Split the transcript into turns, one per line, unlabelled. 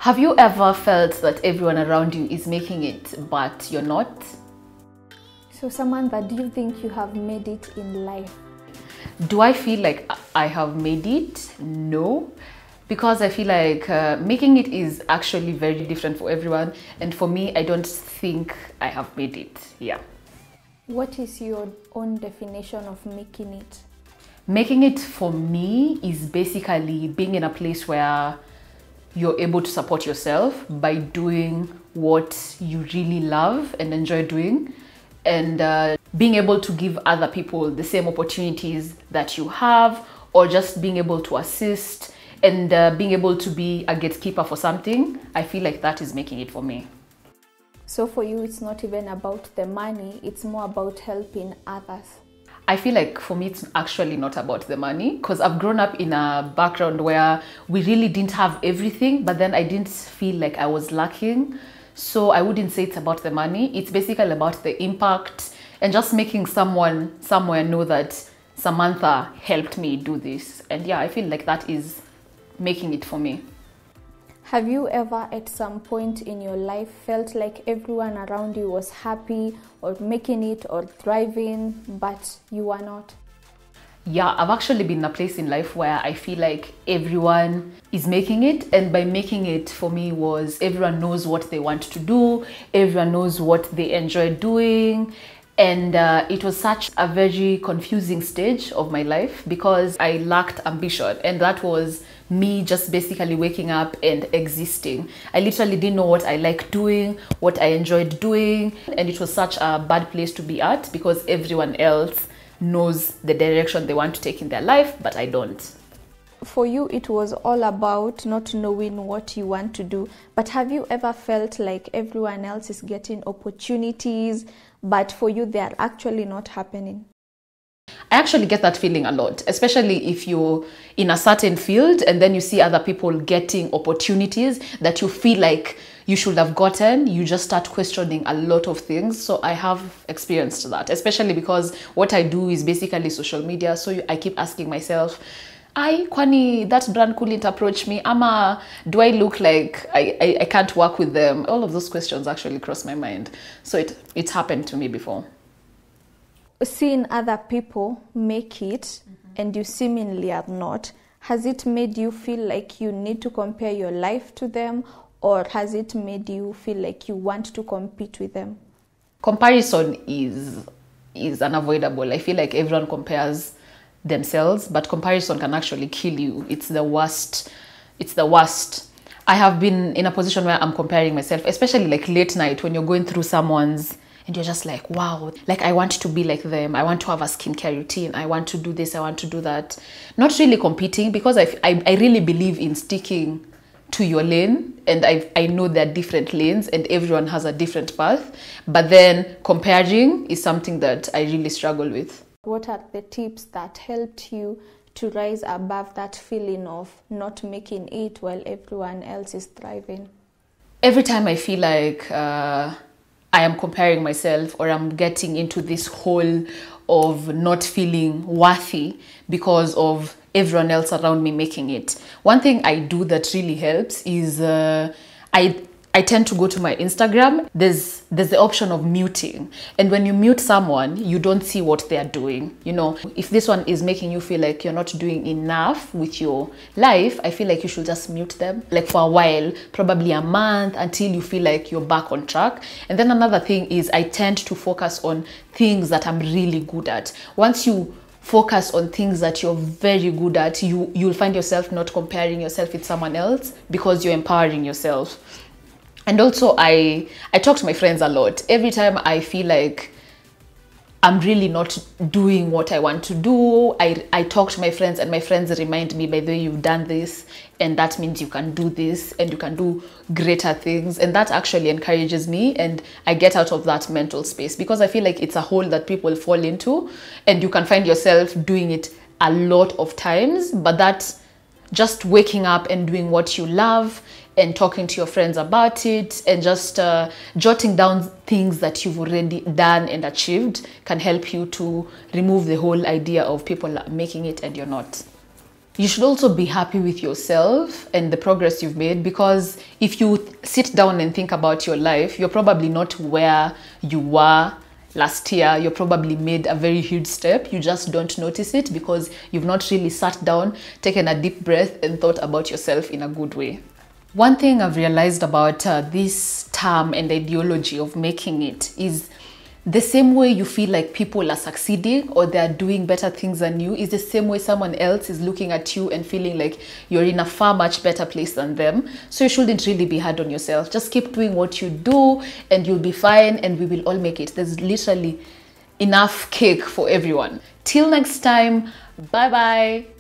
Have you ever felt that everyone around you is making it, but you're not?
So Samantha, do you think you have made it in life?
Do I feel like I have made it? No, because I feel like making it is actually very different for everyone. And for me, I don't think I have made it. Yeah.
What is your own definition of making it?
Making it for me is basically being in a place where you're able to support yourself by doing what you really love and enjoy doing, and being able to give other people the same opportunities that you have, or just being able to assist and being able to be a gatekeeper for something. I feel like that is making it for me.
So for you, it's not even about the money, it's more about helping others.
I feel like for me, it's actually not about the money, because I've grown up in a background where we really didn't have everything, but then I didn't feel like I was lacking. So I wouldn't say it's about the money. It's basically about the impact and just making someone somewhere know that Samantha helped me do this. And yeah, I feel like that is making it for me.
Have you ever at some point in your life felt like everyone around you was happy or making it or thriving, but you were not?
Yeah, I've actually been in a place in life where I feel like everyone is making it. And by making it for me was everyone knows what they want to do, everyone knows what they enjoy doing. And it was such a very confusing stage of my life because I lacked ambition. And that was me just basically waking up and existing. I literally didn't know what I liked doing, what I enjoyed doing. And it was such a bad place to be at because everyone else knows the direction they want to take in their life, but I don't.
For you, it was all about not knowing what you want to do. But have you ever felt like everyone else is getting opportunities, but for you, they are actually not happening?
I actually get that feeling a lot, especially if you're in a certain field and then you see other people getting opportunities that you feel like you should have gotten. You just start questioning a lot of things. So I have experienced that, especially because what I do is basically social media. So I keep asking myself, kwani that brand couldn't approach me? Ama, do I look like I can't work with them? All of those questions actually cross my mind. So it happened to me before.
Seeing other people make it and you seemingly are not, has it made you feel like you need to compare your life to them, or has it made you feel like you want to compete with them? Comparison
is unavoidable. I feel like everyone compares themselves, but comparison can actually kill you. It's the worst. It's the worst. I have been in a position where I'm comparing myself, especially like late night when you're going through someone's and you're just like, wow, like I want to be like them. I want to have a skincare routine. I want to do this. I want to do that. Not really competing, because I really believe in sticking to your lane. And I know there are different lanes and everyone has a different path. But then comparing is something that I really struggle with.
What are the tips that helped you to rise above that feeling of not making it while everyone else is thriving?
Every time I feel like I am comparing myself, or I'm getting into this hole of not feeling worthy because of everyone else around me making it, one thing I do that really helps is I tend to go to my Instagram. There's the option of muting. And when you mute someone, you don't see what they're doing. You know, if this one is making you feel like you're not doing enough with your life, I feel like you should just mute them. Like for a while, probably a month, until you feel like you're back on track. And then another thing is I tend to focus on things that I'm really good at. Once you focus on things that you're very good at, you'll find yourself not comparing yourself with someone else because you're empowering yourself. And also, I talk to my friends a lot. Every time I feel like I'm really not doing what I want to do, I talk to my friends, and my friends remind me, by the way, you've done this, and that means you can do this, and you can do greater things. And that actually encourages me, and I get out of that mental space, because I feel like it's a hole that people fall into, and you can find yourself doing it a lot of times. But that just waking up and doing what you love and talking to your friends about it and just jotting down things that you've already done and achieved can help you to remove the whole idea of people making it and you're not. You should also be happy with yourself and the progress you've made, because if you sit down and think about your life, you're probably not where you were last year. You probably made a very huge step. You just don't notice it because you've not really sat down, taken a deep breath, and thought about yourself in a good way. One thing I've realized about this term and ideology of making it is the same way you feel like people are succeeding or they're doing better things than you is the same way someone else is looking at you and feeling like you're in a far much better place than them. So you shouldn't really be hard on yourself. Just keep doing what you do and you'll be fine, and we will all make it. There's literally enough cake for everyone. Till next time, bye bye.